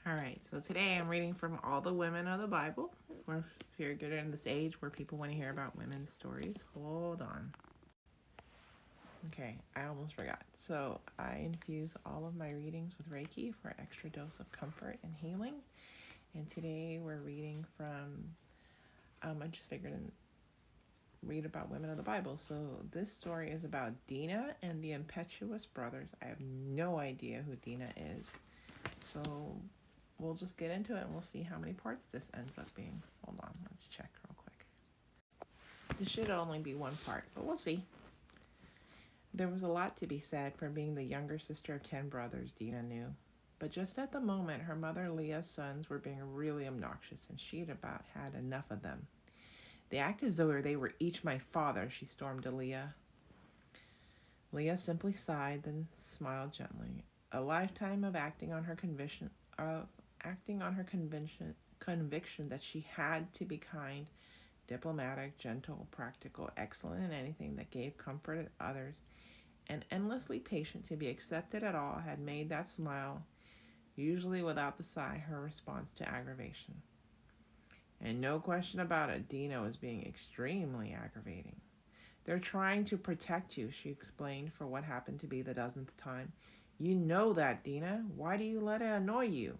All right, so today I'm reading from all the women of the Bible. We're here in this age where people want to hear about women's stories. Hold on. Okay, I almost forgot. So I infuse all of my readings with Reiki for an extra dose of comfort and healing. And today we're reading from, I just figured and read about women of the Bible. So this story is about DINAH and the Impetuous brothers. I have no idea who DINAH is. So we'll just get into it and we'll see how many parts this ends up being. Hold on, let's check real quick. This should only be one part, but we'll see. There was a lot to be said for being the younger sister of 10 brothers, DINAH knew. But just at the moment, her mother Leah's sons were being really obnoxious, and she'd about had enough of them. They act as though they were each my father, she stormed to Leah. Leah simply sighed, then smiled gently. A lifetime of acting on her conviction that she had to be kind, diplomatic, gentle, practical, excellent in anything that gave comfort to others, and endlessly patient to be accepted at all had made that smile, usually without the sigh, her response to aggravation. And no question about it, DINAH was being extremely aggravating. They're trying to protect you, she explained for what happened to be the dozenth time. You know that, DINAH. Why do you let it annoy you?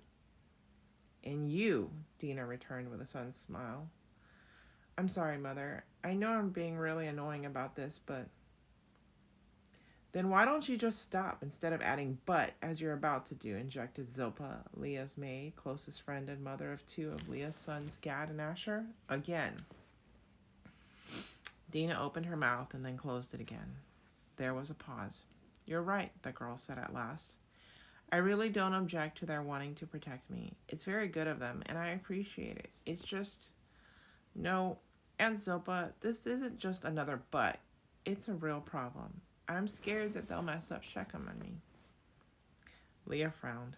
And you, DINAH returned with a sudden smile. I'm sorry, Mother. I know I'm being really annoying about this, but... Then why don't you just stop instead of adding but as you're about to do, injected Zilpah, Leah's maid, closest friend and mother of two of Leah's sons, Gad and Asher. Again. DINAH opened her mouth and then closed it again. There was a pause. You're right, the girl said at last. I really don't object to their wanting to protect me. It's very good of them, and I appreciate it. It's just... No, Aunt Zilpah, this isn't just another but. It's a real problem. I'm scared that they'll mess up Shechem and me. Leah frowned.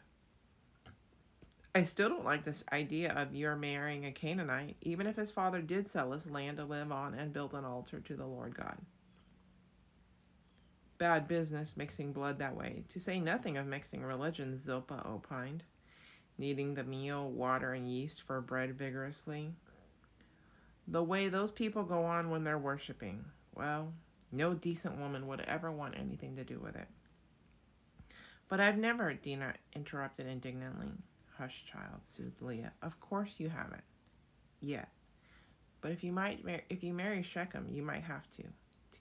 I still don't like this idea of your marrying a Canaanite, even if his father did sell his land to live on and build an altar to the Lord God. Bad business mixing blood that way, to say nothing of mixing religions, Zilpah opined, kneading the meal, water, and yeast for bread vigorously. The way those people go on when they're worshiping, well, no decent woman would ever want anything to do with it. But I've never, DINAH interrupted indignantly. Hush, child, soothed Leah. Of course you haven't. Yet. But if you marry Shechem, you might have to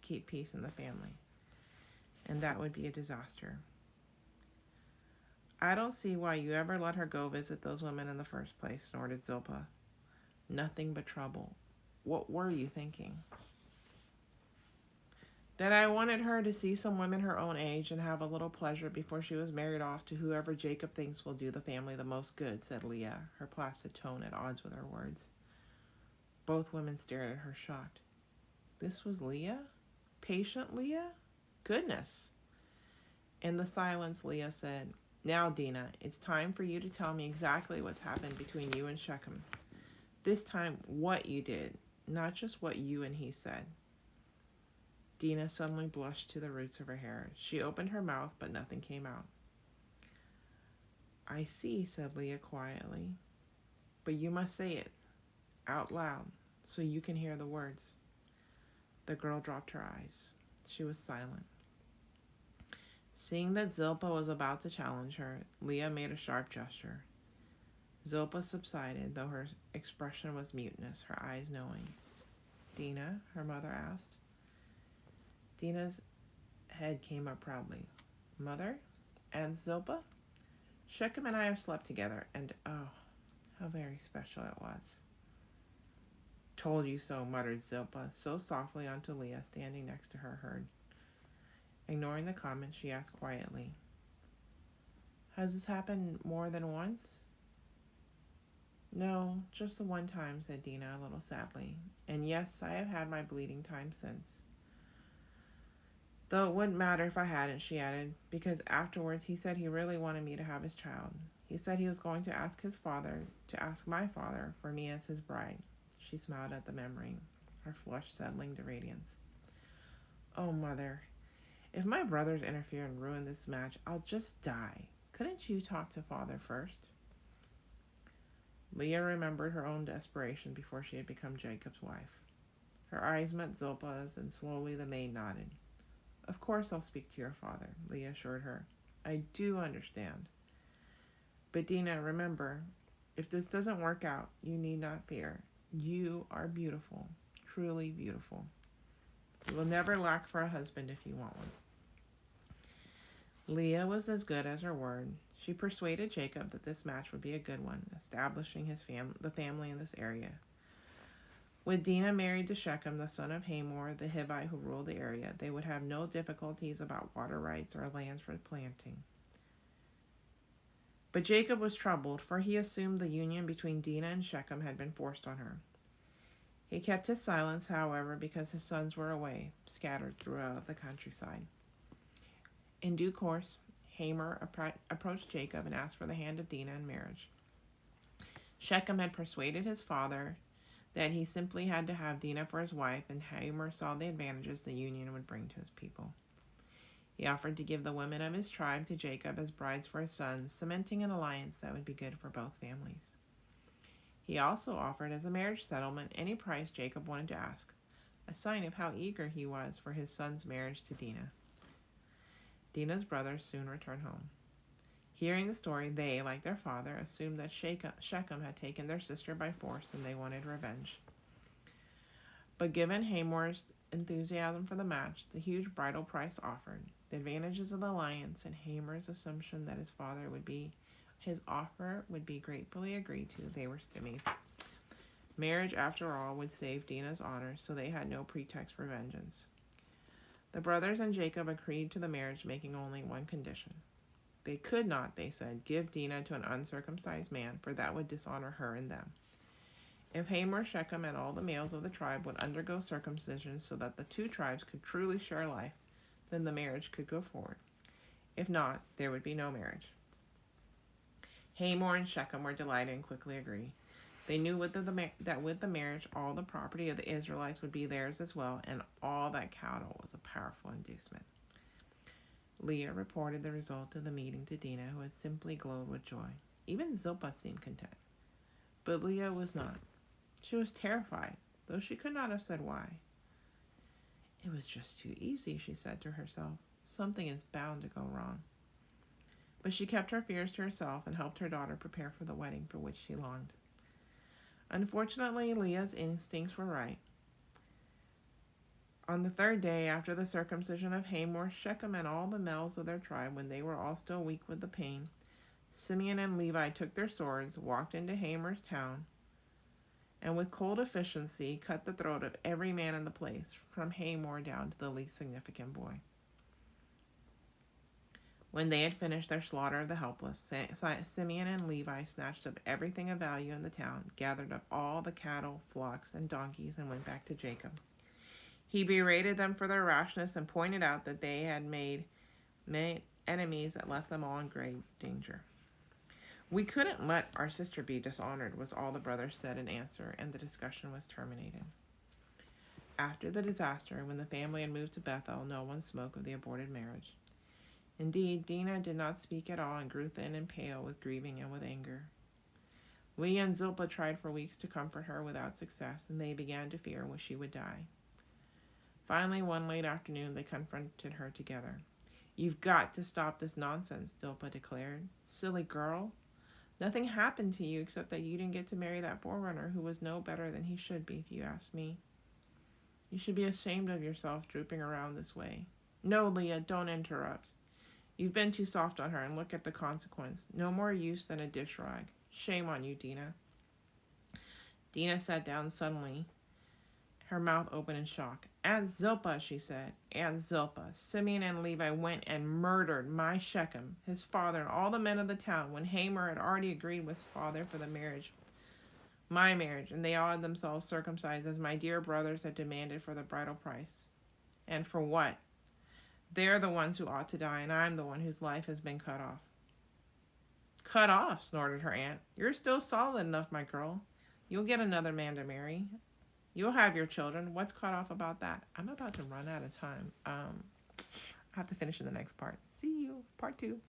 keep peace in the family. And that would be a disaster. I don't see why you ever let her go visit those women in the first place, snorted Zilpah. Nothing but trouble. What were you thinking? That I wanted her to see some women her own age and have a little pleasure before she was married off to whoever Jacob thinks will do the family the most good, said Leah, her placid tone at odds with her words. Both women stared at her, shocked. This was Leah? Patient Leah? Goodness. In the silence, Leah said, Now, DINAH, it's time for you to tell me exactly what's happened between you and Shechem. This time, what you did, not just what you and he said. DINAH suddenly blushed to the roots of her hair. She opened her mouth, but nothing came out. I see, said Leah quietly. But you must say it, out loud, so you can hear the words. The girl dropped her eyes. She was silent. Seeing that Zilpah was about to challenge her, Leah made a sharp gesture. Zilpah subsided, though her expression was mutinous, her eyes knowing. DINAH, her mother asked. DINAH's head came up proudly. Mother? Aunt Zilpah? Shechem and I have slept together, and oh, how very special it was. Told you so, muttered Zilpah, so softly onto Leah, standing next to her herd. Ignoring the comment, she asked quietly, Has this happened more than once? No, just the one time, said DINAH a little sadly. And yes, I have had my bleeding time since. Though it wouldn't matter if I hadn't, she added, because afterwards he said he really wanted me to have his child. He said he was going to ask my father, for me as his bride. She smiled at the memory, her flush settling to radiance. Oh, Mother, if my brothers interfere and ruin this match, I'll just die. Couldn't you talk to Father first? Leah remembered her own desperation before she had become Jacob's wife. Her eyes met Zilpah's, and slowly the maid nodded. "Of course I'll speak to your father," Leah assured her. "I do understand. But Dinah, remember, if this doesn't work out, you need not fear. You are beautiful, truly beautiful. You will never lack for a husband if you want one." Leah was as good as her word. She persuaded Jacob that this match would be a good one, establishing the family in this area. With Dinah married to Shechem, the son of Hamor, the Hivite who ruled the area, they would have no difficulties about water rights or lands for planting. But Jacob was troubled, for he assumed the union between Dinah and Shechem had been forced on her. He kept his silence, however, because his sons were away, scattered throughout the countryside. In due course, Hamor approached Jacob and asked for the hand of Dinah in marriage. Shechem had persuaded his father that he simply had to have Dinah for his wife, and Hamor saw the advantages the union would bring to his people. He offered to give the women of his tribe to Jacob as brides for his sons, cementing an alliance that would be good for both families. He also offered as a marriage settlement any price Jacob wanted to ask, a sign of how eager he was for his son's marriage to Dinah. Dinah's brothers soon returned home. Hearing the story, they, like their father, assumed that Shechem had taken their sister by force and they wanted revenge. But given Hamor's enthusiasm for the match, the huge bridal price offered, the advantages of the alliance, and Hamor's assumption that his offer would be gratefully agreed to, they were stymied. Marriage, after all, would save Dinah's honor, so they had no pretext for vengeance. The brothers and Jacob agreed to the marriage, making only one condition. They could not, they said, give Dinah to an uncircumcised man, for that would dishonor her and them. If Hamor, Shechem, and all the males of the tribe would undergo circumcision so that the two tribes could truly share life, then the marriage could go forward. If not, there would be no marriage. Hamor and Shechem were delighted and quickly agreed. They knew that with the marriage, all the property of the Israelites would be theirs as well, and all that cattle was a powerful inducement. Leah reported the result of the meeting to Dinah, who had simply glowed with joy. Even Zilpah seemed content. But Leah was not. She was terrified, though she could not have said why. "It was just too easy," she said to herself. "Something is bound to go wrong." But she kept her fears to herself and helped her daughter prepare for the wedding for which she longed. Unfortunately, Leah's instincts were right. On the third day after the circumcision of Hamor, Shechem, and all the males of their tribe, when they were all still weak with the pain, Simeon and Levi took their swords, walked into Hamor's town, and with cold efficiency cut the throat of every man in the place, from Hamor down to the least significant boy. When they had finished their slaughter of the helpless, Simeon and Levi snatched up everything of value in the town, gathered up all the cattle, flocks, and donkeys, and went back to Jacob. He berated them for their rashness and pointed out that they had made enemies that left them all in grave danger. "We couldn't let our sister be dishonored," was all the brothers said in answer, and the discussion was terminated. After the disaster, when the family had moved to Bethel, no one spoke of the aborted marriage. Indeed, Dinah did not speak at all and grew thin and pale with grieving and with anger. Leah and Zilpah tried for weeks to comfort her without success, and they began to fear she would die. Finally, one late afternoon, they confronted her together. "You've got to stop this nonsense," Zilpah declared. "Silly girl. Nothing happened to you except that you didn't get to marry that forerunner who was no better than he should be, if you ask me. You should be ashamed of yourself drooping around this way." "No, Leah, don't interrupt. You've been too soft on her, and look at the consequence. No more use than a dish rag. Shame on you, Dinah." Dinah sat down suddenly, her mouth open in shock. "Aunt Zilpah," she said, "Aunt Zilpah, Simeon and Levi went and murdered my Shechem, his father, and all the men of the town, when Hamor had already agreed with his father for the marriage, my marriage, and they all had themselves circumcised as my dear brothers had demanded for the bridal price. And for what? They're the ones who ought to die, and I'm the one whose life has been cut off." "Cut off?" snorted her aunt. "You're still solid enough, my girl. You'll get another man to marry. You'll have your children. What's cut off about that?" I'm about to run out of time. I have to finish in the next part. See you, part 2.